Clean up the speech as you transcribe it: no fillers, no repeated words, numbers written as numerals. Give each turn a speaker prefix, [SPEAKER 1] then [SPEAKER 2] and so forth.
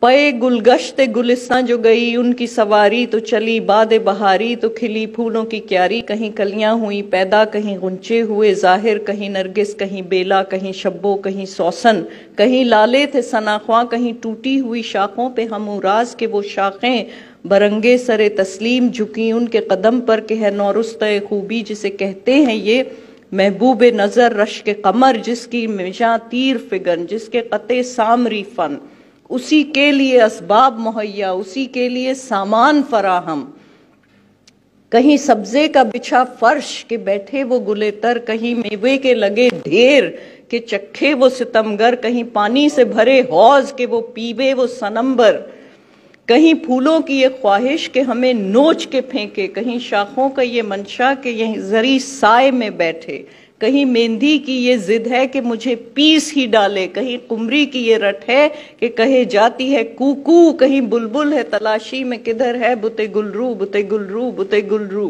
[SPEAKER 1] پے گلگشت گلستاں جو گئی ان کی سواری، تو چلی باد بہاری تو کھلی پھولوں کی کیاری، کہیں کلیاں ہوئی پیدا کہیں غنچے ہوئے ظاہر، کہیں نرگس کہیں بیلا کہیں شبو کہیں سوسن، کہیں لالے تھے ثناخواں کہیں ٹوٹی ہوئی شاخوں پہ ہم راز کے وہ شاخیں، برنگے سر تسلیم جھکی ان کے قدم پر کہ ہے نورستہ خوبی جسے کہتے ہیں یہ محبوب نظر رشک قمر، جس کی مژاں تیر فگن، جس کے قطع سامری فن، اسی کے لیے اسباب مہیا، اسی کے لیے سامان فراہم، کہیں سبزے کا بچھا فرش کہ بیٹھے وہ گلے تر، کہیں میوے کے لگے ڈھیر کہ چکھے وہ ستمگر، کہیں پانی سے بھرے حوض کہ وہ پیوے وہ صنمبر، کہیں پھولوں کی یہ خواہش کہ ہمیں نوچ کے پھینکے، کہیں شاخوں کا یہ منشا کہ یہ زری سائے میں بیٹھے، کہیں مہندی کی یہ ضد ہے کہ مجھے پیس ہی ڈالے، کہیں قمری کی یہ رٹ ہے کہ کہے جاتی ہے کوکو، کہیں بلبل ہے تلاشی میں کدھر ہے بتے گلرو بتے گلرو بتے گلرو۔